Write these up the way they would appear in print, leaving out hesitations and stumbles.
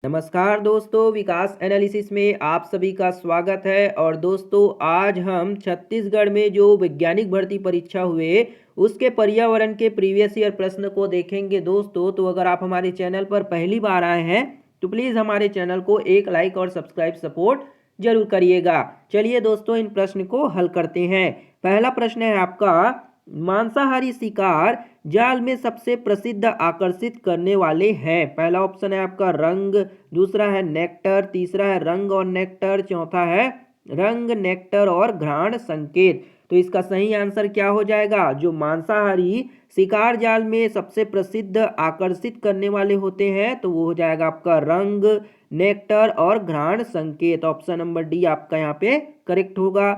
नमस्कार दोस्तों, विकास एनालिसिस में आप सभी का स्वागत है। और दोस्तों, आज हम छत्तीसगढ़ में जो वैज्ञानिक भर्ती परीक्षा हुए उसके पर्यावरण के प्रीवियस ईयर प्रश्न को देखेंगे दोस्तों। तो अगर आप हमारे चैनल पर पहली बार आए हैं तो प्लीज़ हमारे चैनल को एक लाइक और सब्सक्राइब सपोर्ट जरूर करिएगा। चलिए दोस्तों, इन प्रश्न को हल करते हैं। पहला प्रश्न है आपका, मांसाहारी शिकार जाल में सबसे प्रसिद्ध आकर्षित करने वाले हैं। पहला ऑप्शन है आपका रंग, दूसरा है नेक्टर, तीसरा है रंग और नेक्टर, चौथा है रंग, नेक्टर और घ्राण संकेत। तो इसका सही आंसर क्या हो जाएगा? जो मांसाहारी शिकार जाल में सबसे प्रसिद्ध आकर्षित करने वाले होते हैं तो वो हो जाएगा आपका रंग, नेक्टर और घ्राण संकेत। ऑप्शन नंबर डी आपका यहाँ पे करेक्ट होगा।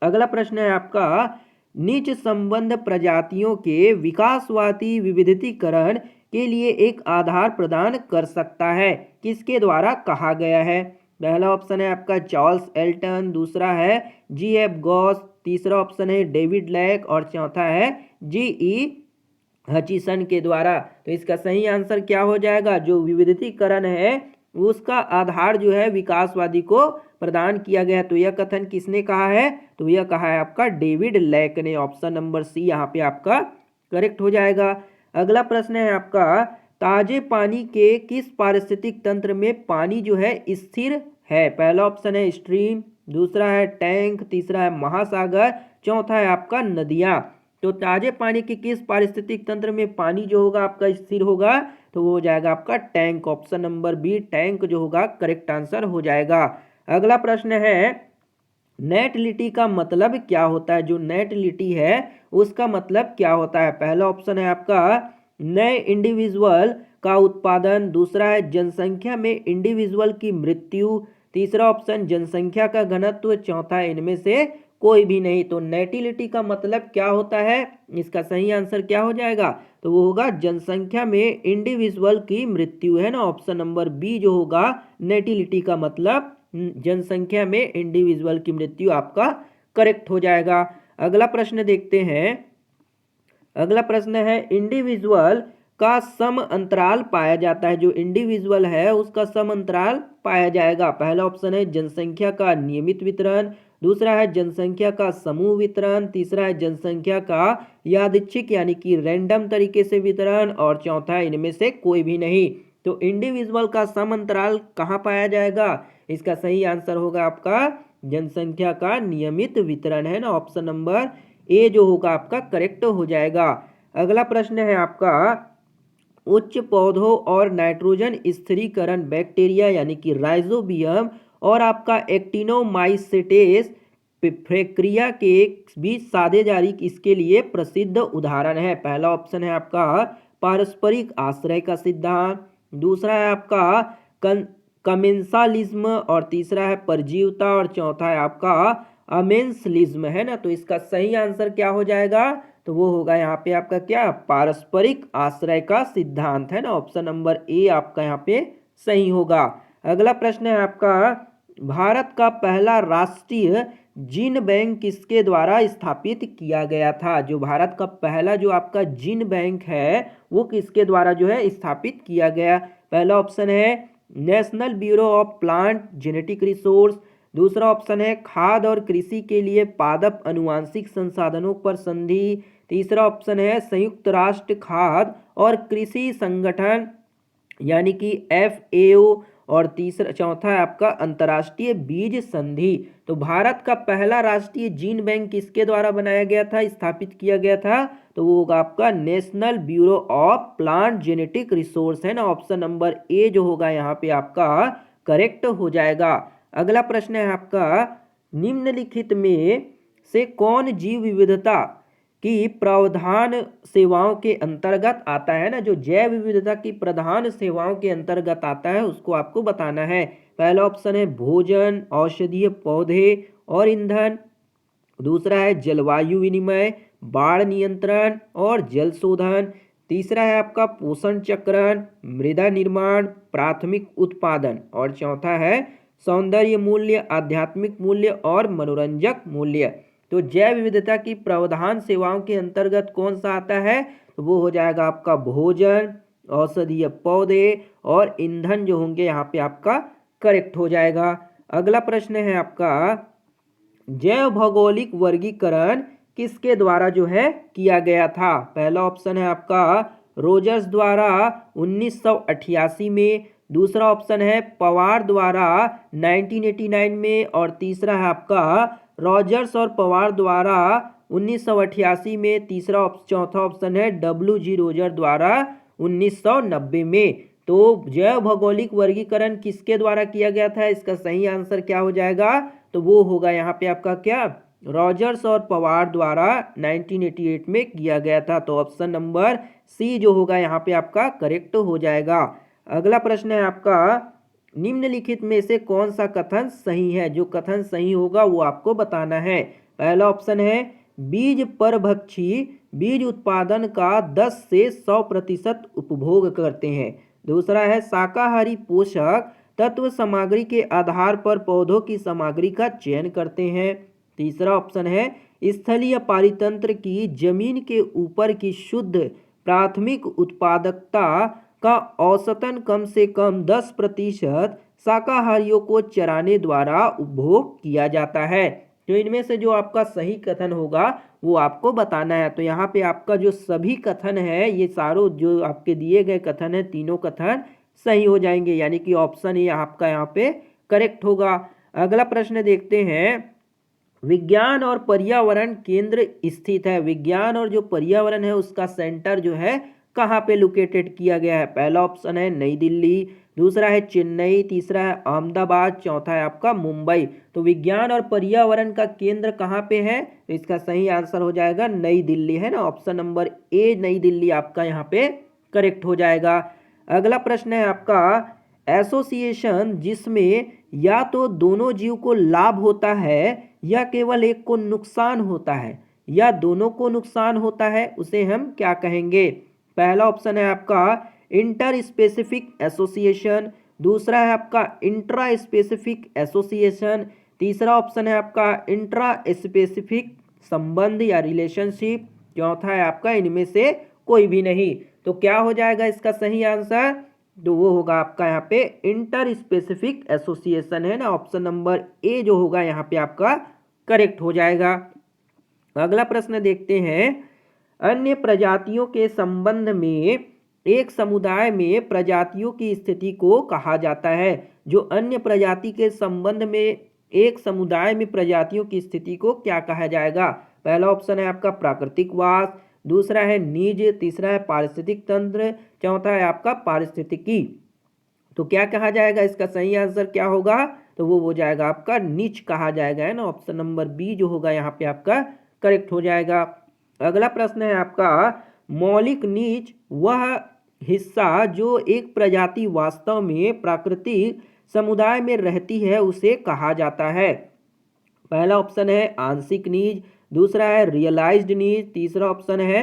अगला प्रश्न है आपका, नीच संबंध प्रजातियों के विकासवादी विविधीकरण के लिए एक आधार प्रदान कर सकता है, किसके द्वारा कहा गया है? पहला ऑप्शन है आपका चार्ल्स एल्टन, दूसरा है जी.एफ. गॉस, तीसरा ऑप्शन है डेविड लैक और चौथा है जी.ई. हचिसन के द्वारा। तो इसका सही आंसर क्या हो जाएगा? जो विविधीकरण है उसका आधार जो है विकासवादी को प्रदान किया गया। तो यह कथन किसने कहा है? तो यह कहा है आपका डेविड लैक ने। ऑप्शन नंबर सी यहाँ पे आपका करेक्ट हो जाएगा। अगला प्रश्न है आपका, ताजे पानी के किस पारिस्थितिक तंत्र में पानी जो है स्थिर है? पहला ऑप्शन है स्ट्रीम, दूसरा है टैंक, तीसरा है महासागर, चौथा है आपका नदियां। तो ताजे पानी के किस पारिस्थितिक तंत्र में पानी जो होगा आपका स्थिर होगा? तो वो हो जाएगा आपका tank. Option number B tank जो होगा करेक्ट आंसर हो जाएगा। अगला प्रश्न है, नेटलिटी का मतलब क्या होता है? जो नेटलिटी है उसका मतलब क्या होता है? पहला ऑप्शन है आपका नए इंडिविजुअल का उत्पादन, दूसरा है जनसंख्या में इंडिविजुअल की मृत्यु, तीसरा ऑप्शन जनसंख्या का घनत्व, चौथा है इनमें से कोई भी नहीं। तो नेटिलिटी का मतलब क्या होता है? इसका सही आंसर क्या हो जाएगा? तो वो होगा जनसंख्या में इंडिविजुअल की मृत्यु, है ना। ऑप्शन नंबर बी जो होगा नेटिलिटी का मतलब जनसंख्या में इंडिविजुअल की मृत्यु आपका करेक्ट हो जाएगा। अगला प्रश्न देखते हैं। अगला प्रश्न है, इंडिविजुअल का सम अंतराल पाया जाता है। जो इंडिविजुअल है उसका सम अंतराल पाया जाएगा। पहला ऑप्शन है जनसंख्या का नियमित वितरण, दूसरा है जनसंख्या का समूह वितरण, तीसरा है जनसंख्या का यादृच्छिक यानी कि रैंडम तरीके से वितरण और चौथा है इनमें से कोई भी नहीं। तो इंडिविजुअल का सम अंतराल कहाँ पाया जाएगा? इसका सही आंसर होगा आपका जनसंख्या का नियमित वितरण, है ना। ऑप्शन नंबर ए जो होगा आपका करेक्ट हो जाएगा। अगला प्रश्न है आपका, उच्च पौधों और नाइट्रोजन स्थिरीकरण बैक्टीरिया यानी कि राइजोबियम और आपका एक्टिनोमाइसेटेस प्रक्रिया के बीच साझेदारी इसके लिए प्रसिद्ध उदाहरण है। पहला ऑप्शन है आपका पारस्परिक आश्रय का सिद्धांत, दूसरा है आपका कमेंसालिज्म और तीसरा है परजीवता और चौथा है आपका अमेंसलिज्म, है ना। तो इसका सही आंसर क्या हो जाएगा? तो वो होगा यहाँ पे आपका क्या? पारस्परिक आश्रय का सिद्धांत, है ना। ऑप्शन नंबर ए आपका यहाँ पे सही होगा। अगला प्रश्न है आपका, भारत का पहला राष्ट्रीय जीन बैंक किसके द्वारा स्थापित किया गया था? जो भारत का पहला जो आपका जीन बैंक है वो किसके द्वारा जो है स्थापित किया गया? पहला ऑप्शन है national bureau of plant genetic resource, दूसरा ऑप्शन है खाद्य और कृषि के लिए पादप अनुवांशिक संसाधनों पर संधि, तीसरा ऑप्शन है संयुक्त राष्ट्र खाद्य और कृषि संगठन यानी कि FAO और तीसरा चौथा है आपका अंतर्राष्ट्रीय बीज संधि। तो भारत का पहला राष्ट्रीय जीन बैंक किसके द्वारा बनाया गया था, स्थापित किया गया था? तो वो होगा आपका national bureau of plant genetic resource, है ना। ऑप्शन नंबर ए जो होगा यहाँ पे आपका करेक्ट हो जाएगा। अगला प्रश्न है आपका, निम्नलिखित में से कौन जीव विविधता की प्रावधान सेवाओं के अंतर्गत आता है ना। जो जैव विविधता की प्रधान सेवाओं के अंतर्गत आता है उसको आपको बताना है। पहला ऑप्शन है भोजन, औषधीय पौधे और ईंधन, दूसरा है जलवायु विनिमय, बाढ़ नियंत्रण और जल शोधन, तीसरा है आपका पोषण चक्रण, मृदा निर्माण, प्राथमिक उत्पादन और चौथा है सौंदर्य मूल्य, आध्यात्मिक मूल्य और मनोरंजक मूल्य। तो जैव विविधता की प्रावधान सेवाओं के अंतर्गत कौन सा आता है? तो वो हो जाएगा आपका भोजन, औषधीय पौधे और ईंधन जो होंगे यहाँ पे आपका करेक्ट हो जाएगा। अगला प्रश्न है आपका, जैव भौगोलिक वर्गीकरण किसके द्वारा जो है किया गया था? पहला ऑप्शन है आपका रोजर्स द्वारा 1988 में, दूसरा ऑप्शन है पवार द्वारा 1989 में, और तीसरा है आपका रॉजर्स और पवार द्वारा 1988 में, चौथा ऑप्शन है डब्ल्यू जी रोजर द्वारा 1990 में। तो जैव भौगोलिक वर्गीकरण किसके द्वारा किया गया था? इसका सही आंसर क्या हो जाएगा? तो वो होगा यहाँ पे आपका क्या, रॉजर्स और पवार द्वारा 1988 में किया गया था। तो ऑप्शन नंबर सी जो होगा यहाँ पे आपका करेक्ट हो जाएगा। अगला प्रश्न है आपका, निम्नलिखित में से कौन सा कथन सही है? जो कथन सही होगा वो आपको बताना है। पहला ऑप्शन है बीज परभक्षी बीज उत्पादन का 10 से 100% उपभोग करते हैं। दूसरा है शाकाहारी पोषक तत्व सामग्री के आधार पर पौधों की सामग्री का चयन करते हैं। तीसरा ऑप्शन है स्थलीय पारितंत्र की जमीन के ऊपर की शुद्ध प्राथमिक उत्पादकता का औसतन कम से कम 10% शाकाहारियों को चराने द्वारा उपभोग किया जाता है। तो इनमें से जो आपका सही कथन होगा वो आपको बताना है। तो यहाँ पे आपका जो सभी कथन है, ये सारों जो आपके दिए गए कथन है, तीनों कथन सही हो जाएंगे, यानी कि ऑप्शन ए आपका यहाँ पे करेक्ट होगा। अगला प्रश्न देखते हैं, विज्ञान और पर्यावरण केंद्र स्थित है। विज्ञान और जो पर्यावरण है उसका सेंटर जो है कहाँ पे लोकेटेड किया गया है? पहला ऑप्शन है नई दिल्ली, दूसरा है चेन्नई, तीसरा है अहमदाबाद, चौथा है आपका मुंबई। तो विज्ञान और पर्यावरण का केंद्र कहाँ पे है? तो इसका सही आंसर हो जाएगा नई दिल्ली, है ना, ऑप्शन नंबर ए नई दिल्ली आपका यहाँ पे करेक्ट हो जाएगा। अगला प्रश्न है आपका, एसोसिएशन जिसमें या तो दोनों जीव को लाभ होता है या केवल एक को नुकसान होता है या दोनों को नुकसान होता है, उसे हम क्या कहेंगे? पहला ऑप्शन है आपका इंटर स्पेसिफिक एसोसिएशन, दूसरा है आपका इंट्रा स्पेसिफिक एसोसिएशन, तीसरा ऑप्शन है आपका इंट्रा स्पेसिफिक संबंध या रिलेशनशिप, चौथा है आपका इनमें से कोई भी नहीं। तो क्या हो जाएगा इसका सही आंसर? तो वो होगा आपका यहाँ पे इंटर स्पेसिफिक एसोसिएशन, है ना, ऑप्शन नंबर ए जो होगा यहाँ पे आपका करेक्ट हो जाएगा। अगला प्रश्न देखते हैं, अन्य प्रजातियों के संबंध में एक समुदाय में प्रजातियों की स्थिति को कहा जाता है। जो अन्य प्रजाति के संबंध में एक समुदाय में प्रजातियों की स्थिति को क्या कहा जाएगा? पहला ऑप्शन है आपका प्राकृतिक वास, दूसरा है निज, तीसरा है पारिस्थितिक तंत्र, चौथा है आपका पारिस्थितिकी। तो क्या कहा जाएगा? इसका सही आंसर क्या होगा? तो वो हो जाएगा आपका निच कहा जाएगा, है ना, ऑप्शन नंबर बी जो होगा यहाँ पे आपका करेक्ट हो जाएगा। अगला प्रश्न है आपका, मौलिक नीच वह हिस्सा जो एक प्रजाति वास्तव में प्राकृतिक समुदाय में रहती है उसे कहा जाता है। पहला ऑप्शन है आंशिक नीज, दूसरा है रियलाइज्ड नीज, तीसरा ऑप्शन है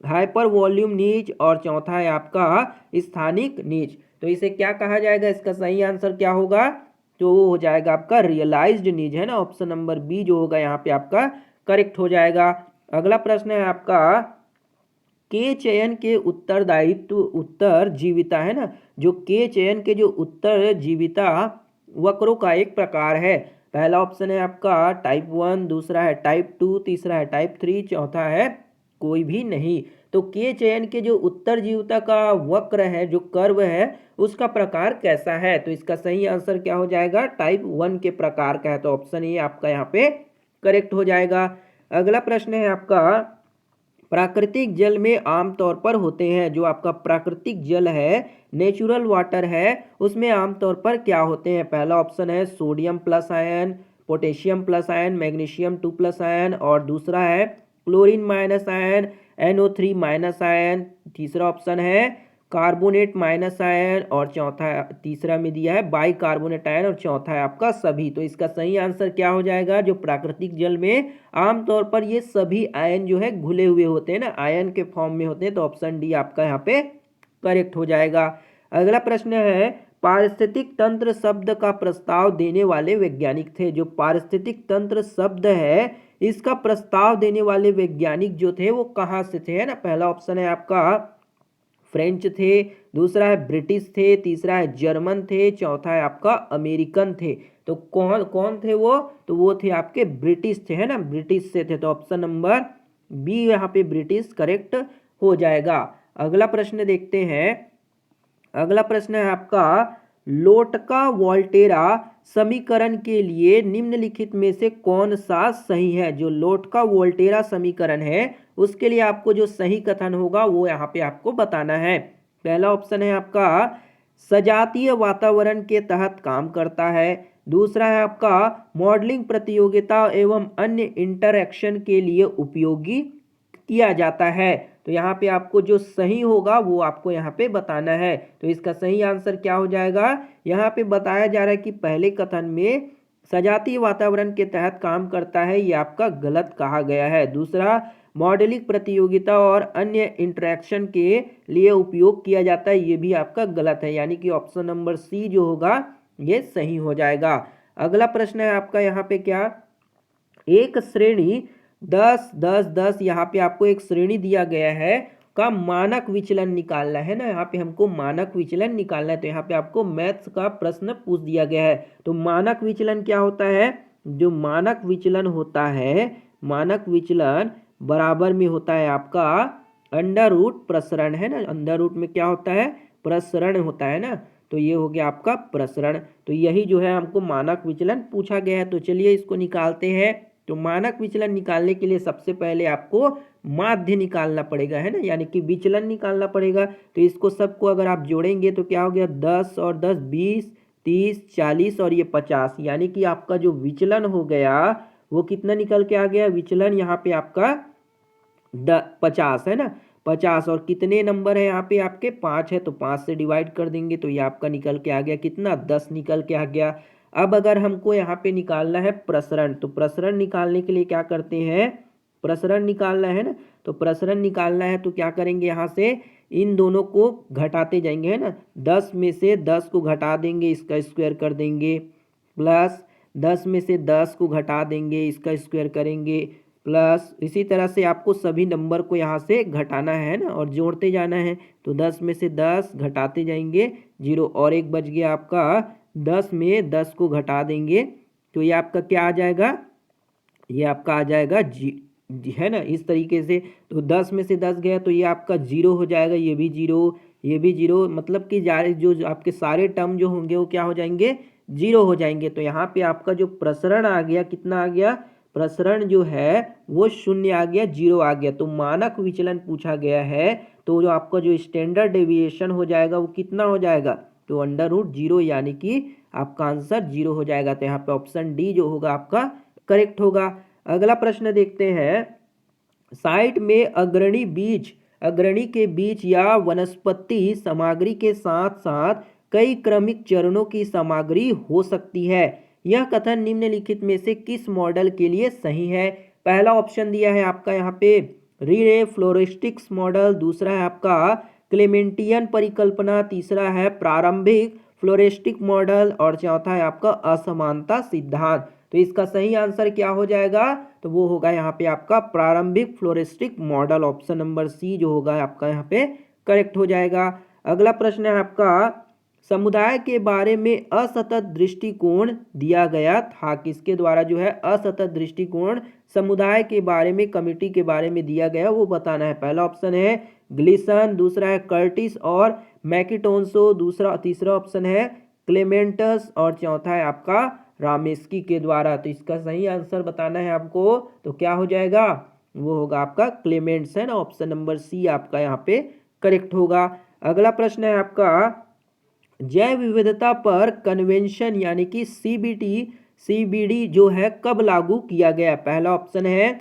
हाइपर वॉल्यूम नीज, और चौथा है आपका स्थानिक नीज। तो इसे क्या कहा जाएगा? इसका सही आंसर क्या होगा? तो वो हो जाएगा आपका रियलाइज्ड नीज, है ना, ऑप्शन नंबर बी जो होगा यहाँ पे आपका करेक्ट हो जाएगा। अगला प्रश्न है आपका, के चयन के उत्तरदायित्व उत्तर जीविता, है ना, जो के चयन के जो उत्तर जीविता वक्रों का एक प्रकार है। पहला ऑप्शन है आपका टाइप 1, दूसरा है टाइप 2, तीसरा है टाइप 3, चौथा है कोई भी नहीं। तो के चयन के जो उत्तर जीविता का वक्र है, जो कर्व है, उसका प्रकार कैसा है? तो इसका सही आंसर क्या हो जाएगा? टाइप 1 के प्रकार का है। तो ऑप्शन ए आपका यहाँ पे करेक्ट हो जाएगा। अगला प्रश्न है आपका, प्राकृतिक जल में आमतौर पर होते हैं, जो आपका प्राकृतिक जल है, नेचुरल वाटर है, उसमें आमतौर पर क्या होते हैं? पहला ऑप्शन है sodium plus ion, potassium plus ion, magnesium 2 plus ion, और दूसरा है chlorine minus ion, NO3 minus ion, तीसरा ऑप्शन है कार्बोनेट माइनस आयन, और चौथा तीसरा में दिया है बाई कार्बोनेट आयन, और चौथा है आपका सभी। तो इसका सही आंसर क्या हो जाएगा? जो प्राकृतिक जल में आमतौर पर ये सभी आयन जो है घुले हुए होते हैं ना, आयन के फॉर्म में होते हैं। तो ऑप्शन डी आपका यहाँ पे करेक्ट हो जाएगा। अगला प्रश्न है, पारिस्थितिक तंत्र शब्द का प्रस्ताव देने वाले वैज्ञानिक थे। जो पारिस्थितिक तंत्र शब्द है इसका प्रस्ताव देने वाले वैज्ञानिक जो थे वो कहाँ से थे, है ना। पहला ऑप्शन है आपका फ्रेंच थे, दूसरा है ब्रिटिश थे, तीसरा है जर्मन थे, चौथा है आपका अमेरिकन थे। तो कौन कौन थे वो? तो वो थे आपके ब्रिटिश थे, है ना, ब्रिटिश से थे। तो ऑप्शन नंबर बी यहाँ पे ब्रिटिश करेक्ट हो जाएगा। अगला प्रश्न देखते हैं। अगला प्रश्न है आपका, लोटका वोल्टेरा समीकरण के लिए निम्नलिखित में से कौन सा सही है? जो लोटका वोल्टेरा समीकरण है उसके लिए आपको जो सही कथन होगा वो यहाँ पे आपको बताना है। पहला ऑप्शन है आपका, सजातीय वातावरण के तहत काम करता है। दूसरा है आपका, मॉडलिंग प्रतियोगिता एवं अन्य इंटरैक्शन के लिए उपयोगी किया जाता है। तो यहाँ पे आपको जो सही होगा वो आपको यहाँ पे बताना है। तो इसका सही आंसर क्या हो जाएगा? यहाँ पे बताया जा रहा है कि पहले कथन में सजातीय वातावरण के तहत काम करता है, ये आपका गलत कहा गया है। दूसरा, मॉडलिंग प्रतियोगिता और अन्य इंटरेक्शन के लिए उपयोग किया जाता है, ये भी आपका गलत है। यानी कि ऑप्शन नंबर सी जो होगा ये सही हो जाएगा। अगला प्रश्न है आपका यहाँ पे क्या, एक श्रेणी 10 10 10 यहाँ पे आपको एक श्रेणी दिया गया है का मानक विचलन निकालना है ना। यहाँ पे हमको मानक विचलन निकालना है। तो यहाँ पे आपको मैथ्स का प्रश्न पूछ दिया गया है। तो मानक विचलन क्या होता है? जो मानक विचलन होता है, मानक विचलन बराबर में होता है आपका अंडर रूट प्रसरण, है ना। अंडर रूट में क्या होता है? प्रसरण होता है ना। तो ये हो गया आपका प्रसरण। तो यही जो है हमको मानक विचलन पूछा गया है। तो चलिए इसको निकालते हैं। तो मानक विचलन निकालने के लिए सबसे पहले आपको माध्य निकालना पड़ेगा, है ना, यानी कि विचलन निकालना पड़ेगा। तो इसको सबको अगर आप जोड़ेंगे तो क्या हो गया, 10 और 10 20 30 40 और ये 50, यानी कि आपका जो विचलन हो गया वो कितना निकल के आ गया? विचलन यहाँ पे आपका 50 है ना, 50। और कितने नंबर है यहाँ पे आपके? 5 है। तो 5 से डिवाइड कर देंगे तो ये आपका निकल के आ गया कितना? 10 निकल के आ गया। अब अगर हमको यहाँ पे निकालना है प्रसरण, तो प्रसरण निकालने के लिए क्या करते हैं? प्रसरण निकालना है ना। तो प्रसरण निकालना है तो क्या करेंगे, यहाँ से इन दोनों को घटाते जाएंगे, है ना। 10 में से 10 को घटा देंगे, इसका स्क्वायर कर देंगे, प्लस 10 में से 10 को घटा देंगे, इसका स्क्वायर करेंगे, प्लस इसी तरह से आपको सभी नंबर को यहाँ से घटाना है ना और जोड़ते जाना है। तो 10 में से 10 घटाते जाएंगे, 0 और एक बच गया आपका, 10 में 10 को घटा देंगे तो ये आपका क्या आ जाएगा? ये आपका आ जाएगा है ना, इस तरीके से। तो 10 में से 10 गया तो ये आपका 0 हो जाएगा, ये भी 0, ये भी 0, मतलब कि जो आपके सारे टर्म जो होंगे वो क्या हो जाएंगे? 0 हो जाएंगे। तो यहाँ पे आपका जो प्रसरण आ गया कितना आ गया? प्रसरण जो है वो 0 आ गया, 0 आ गया। तो मानक विचलन पूछा गया है तो जो आपका जो स्टैंडर्ड डेविएशन हो जाएगा वो कितना हो जाएगा? तो अंडर रूट 0, यानी कि आपका आंसर 0 हो जाएगा। तो यहाँ पे ऑप्शन डी जो होगा आपका करेक्ट होगा। अगला प्रश्न देखते हैं। साइट में अग्रणी के बीज या वनस्पति सामग्री के साथ साथ कई क्रमिक चरणों की सामग्री हो सकती है। यह कथन निम्नलिखित में से किस मॉडल के लिए सही है? पहला ऑप्शन दिया है आपका यहाँ पे रीरे फ्लोरिस्टिक्स मॉडल, दूसरा है आपका क्लेमेंटियन परिकल्पना, तीसरा है प्रारंभिक फ्लोरिस्टिक मॉडल और चौथा है आपका असमानता सिद्धांत। तो इसका सही आंसर क्या हो जाएगा? तो वो होगा यहाँ पे आपका प्रारंभिक floristic model, option number C जो होगा आपका यहाँ पे करेक्ट हो जाएगा। अगला प्रश्न है आपका, समुदाय के बारे में असतत दृष्टिकोण दिया गया था। किसके द्वारा जो है असतत दृष्टिकोण समुदाय के बारे में, कमिटी के बारे में दिया गया वो बताना है। पहला ऑप्शन है ग्लिसन, दूसरा है कर्टिस और मैकिटोन्सो, तीसरा ऑप्शन है क्लेमेंटस और चौथा है आपका रामेस्की के द्वारा। तो इसका सही आंसर बताना है आपको। तो क्या हो जाएगा? वो होगा आपका क्लेमेंट्स, है ना, ऑप्शन नंबर सी आपका यहाँ पे करेक्ट होगा। अगला प्रश्न है आपका, जैव विविधता पर कन्वेंशन यानी कि सीबीडी जो है कब लागू किया गया? पहला ऑप्शन है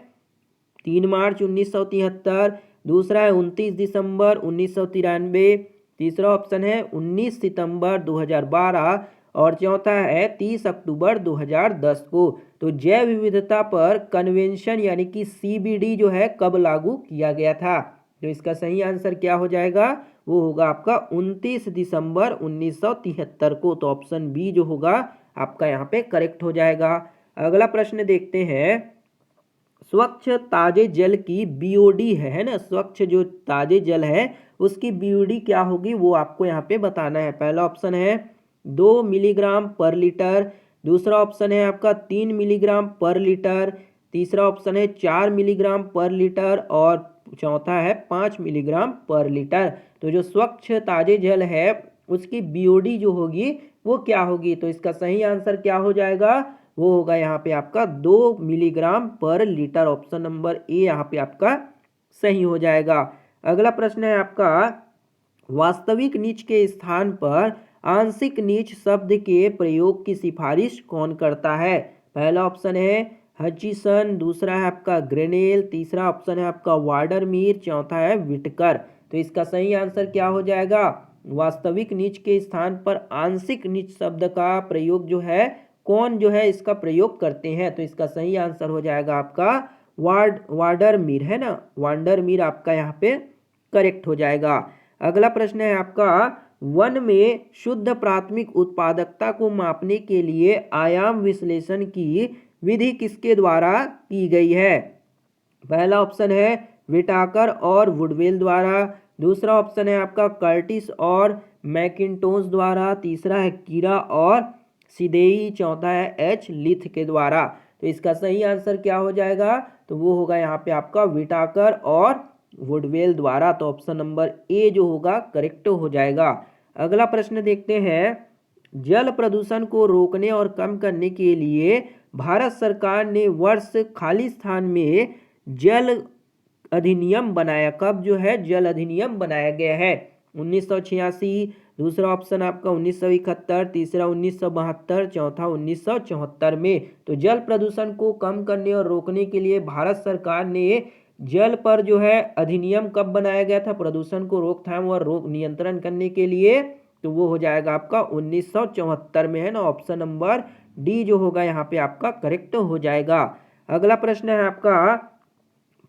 3 मार्च 1973, दूसरा है 29 दिसंबर 1993, तीसरा ऑप्शन है 19 सितंबर 2012 और चौथा है 30 अक्टूबर 2010 को। तो जैव विविधता पर कन्वेंशन यानी कि सीबीडी जो है कब लागू किया गया था? तो इसका सही आंसर क्या हो जाएगा? वो होगा आपका 29 दिसंबर 1973 को। तो ऑप्शन बी जो होगा आपका यहाँ पे करेक्ट हो जाएगा। अगला प्रश्न देखते हैं। स्वच्छ ताजे जल की बीओडी है ना, स्वच्छ जो ताजे जल है उसकी बीओडी क्या होगी वो आपको यहाँ पे बताना है। पहला ऑप्शन है 2 मिलीग्राम पर लीटर, दूसरा ऑप्शन है आपका 3 मिलीग्राम पर लीटर, तीसरा ऑप्शन है 4 मिलीग्राम पर लीटर और चौथा है 5 मिलीग्राम पर लीटर। तो जो स्वच्छ ताजे जल है उसकी बीओडी जो होगी वो क्या होगी, तो इसका सही आंसर क्या हो जाएगा, वो होगा यहाँ पे आपका 2 मिलीग्राम पर लीटर। ऑप्शन नंबर ए यहाँ पे आपका सही हो जाएगा। अगला प्रश्न है आपका, वास्तविक नीच के स्थान पर आंशिक नीच शब्द के प्रयोग की सिफारिश कौन करता है। पहला ऑप्शन है हचिसन, दूसरा है आपका ग्रेनेल, तीसरा ऑप्शन है आपका वार्डरमीर, चौथा है विटकर। तो इसका सही आंसर क्या हो जाएगा, वास्तविक नीच के स्थान पर आंशिक नीच शब्द का प्रयोग जो है कौन जो है इसका प्रयोग करते हैं, तो इसका सही आंसर हो जाएगा आपका वार्डरमीर है ना, वार्डरमीर आपका यहाँ पे करेक्ट हो जाएगा। अगला प्रश्न है आपका, वन में शुद्ध प्राथमिक उत्पादकता को मापने के लिए आयाम विश्लेषण की विधि किसके द्वारा की गई है। पहला ऑप्शन है विटाकर और वुडवेल द्वारा, दूसरा ऑप्शन है आपका कर्टिस और मैकिन्टोश द्वारा, तीसरा है कीरा और सिदेई, चौथा है एच लिथ के द्वारा। तो इसका सही आंसर क्या हो जाएगा, तो वो होगा यहाँ पे आपका विटाकर और वुडवेल द्वारा। तो ऑप्शन नंबर ए जो होगा करेक्ट हो जाएगा। अगला प्रश्न देखते हैं, जल प्रदूषण को रोकने और कम करने के लिए भारत सरकार ने वर्ष खाली स्थान में जल अधिनियम बनाया। कब जो है जल अधिनियम बनाया गया है, 1986, दूसरा ऑप्शन आपका 1971, तीसरा 1972, चौथा 1974 में। तो जल प्रदूषण को कम करने और रोकने के लिए भारत सरकार ने जल पर जो है अधिनियम कब बनाया गया था, प्रदूषण को रोकथाम और रोग नियंत्रण करने के लिए, तो वो हो जाएगा आपका 1974 में है ना। ऑप्शन नंबर डी जो होगा यहाँ पे आपका करेक्ट हो जाएगा। अगला प्रश्न है आपका,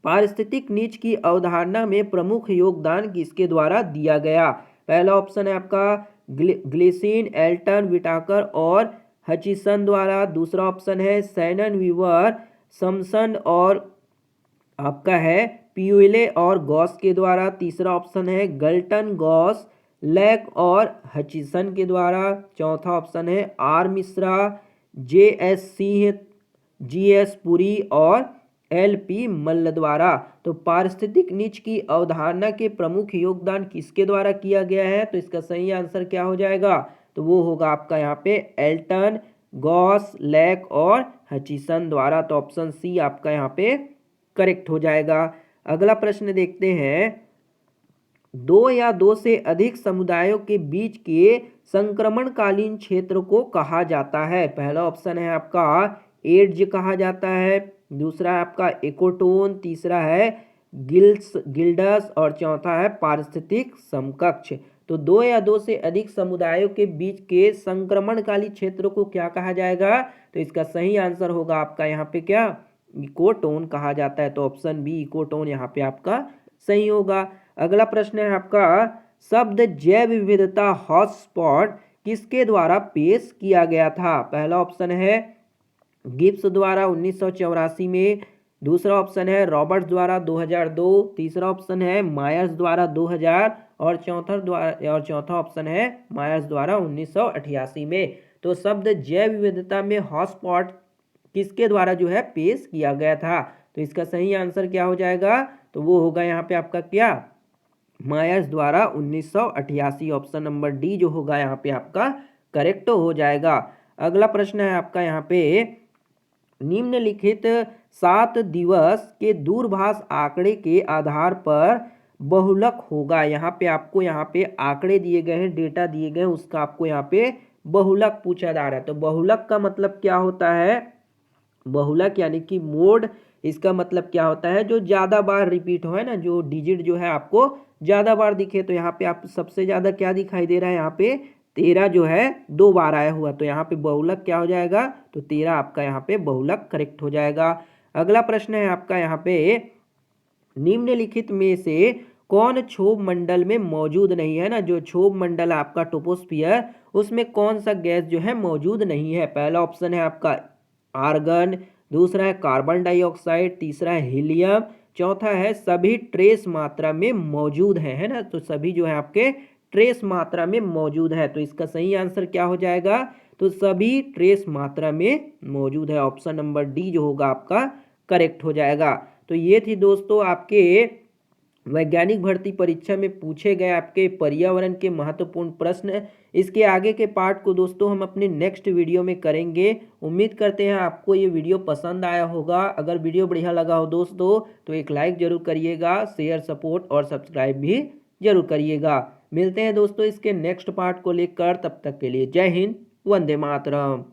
पारिस्थितिक नीच की अवधारणा में प्रमुख योगदान किसके द्वारा दिया गया। पहला ऑप्शन है आपका ग्लिसिन, एल्टन, विटाकर और हचिसन द्वारा, दूसरा ऑप्शन है सैनन, वीवर, समसन और आपका है प्यूले और गॉस के द्वारा, तीसरा ऑप्शन है गल्टन, गॉस, लैक और हचिसन के द्वारा, चौथा ऑप्शन है R Mishra, J S Singh, G S Puri और एल पी मल्ल द्वारा। तो पारिस्थितिक नीच की अवधारणा के प्रमुख योगदान किसके द्वारा किया गया है, तो इसका सही आंसर क्या हो जाएगा, तो वो होगा आपका यहाँ पे एल्टन, गॉस, लैक और हचिसन द्वारा। तो ऑप्शन सी आपका यहाँ पे करेक्ट हो जाएगा। अगला प्रश्न देखते हैं, दो या दो से अधिक समुदायों के बीच के संक्रमणकालीन क्षेत्र को कहा जाता है। पहला ऑप्शन है आपका एड्ज कहा जाता है, दूसरा है आपका इकोटोन, तीसरा है गिल्डस और चौथा है पारिस्थितिक समकक्ष। तो दो या दो से अधिक समुदायों के बीच के संक्रमणकालीन क्षेत्र को क्या कहा जाएगा, तो इसका सही आंसर होगा आपका यहाँ पे क्या, इकोटोन कहा जाता है। तो ऑप्शन बी इकोटोन यहाँ पे आपका सही होगा। अगला प्रश्न है आपका, शब्द जैव विविधता हॉटस्पॉट किसके द्वारा पेश किया गया था। पहला ऑप्शन है गिब्स द्वारा 1984 में, दूसरा ऑप्शन है रॉबर्ट्स द्वारा 2002, तीसरा ऑप्शन है मायर्स द्वारा 2000 और चौथा ऑप्शन है मायर्स द्वारा 1988 में। तो शब्द जैव विविधता में हॉटस्पॉट किसके द्वारा जो है पेश किया गया था, तो इसका सही आंसर क्या हो जाएगा, तो वो होगा यहाँ पे आपका क्या, मायर्स द्वारा 1988। ऑप्शन नंबर डी जो होगा यहाँ पे आपका करेक्ट हो जाएगा। अगला प्रश्न है आपका यहाँ पे, निम्नलिखित 7 दिवस के दूरभाष आंकड़े के आधार पर बहुलक होगा। यहाँ पे आपको यहाँ पे आंकड़े दिए गए हैं, डेटा दिए गए हैं, उसका आपको यहाँ पे बहुलक पूछा जा रहा है। तो बहुलक का मतलब क्या होता है, बहुलक यानी कि मोड, इसका मतलब क्या होता है, जो ज़्यादा बार रिपीट हो है ना, जो डिजिट जो है आपको ज़्यादा बार दिखे। तो यहाँ पे आप सबसे ज़्यादा क्या दिखाई दे रहा है, यहाँ पे 13 जो है 2 बार आया हुआ, तो यहाँ पे बहुलक क्या हो जाएगा, तो 13 आपका यहाँ पे बहुलक करेक्ट हो जाएगा। अगला प्रश्न है आपका यहाँ पे, निम्नलिखित में से कौन क्षोभ मंडल में मौजूद नहीं है ना, जो क्षोभ मंडल आपका टोपोस्फियर, उसमें कौन सा गैस जो है मौजूद नहीं है। पहला ऑप्शन है आपका आर्गन, दूसरा है कार्बन डाइऑक्साइड, तीसरा है हीलियम, चौथा है सभी ट्रेस मात्रा में मौजूद है ना। तो सभी जो है आपके ट्रेस मात्रा में मौजूद है, तो इसका सही आंसर क्या हो जाएगा, तो सभी ट्रेस मात्रा में मौजूद है। ऑप्शन नंबर डी जो होगा आपका करेक्ट हो जाएगा। तो ये थी दोस्तों आपके वैज्ञानिक भर्ती परीक्षा में पूछे गए आपके पर्यावरण के महत्वपूर्ण प्रश्न। इसके आगे के पार्ट को दोस्तों हम अपने नेक्स्ट वीडियो में करेंगे। उम्मीद करते हैं आपको ये वीडियो पसंद आया होगा। अगर वीडियो बढ़िया लगा हो दोस्तों तो एक लाइक जरूर करिएगा, शेयर, सपोर्ट और सब्सक्राइब भी जरूर करिएगा। मिलते हैं दोस्तों इसके नेक्स्ट पार्ट को लेकर, तब तक के लिए जय हिंद, वंदे मातरम।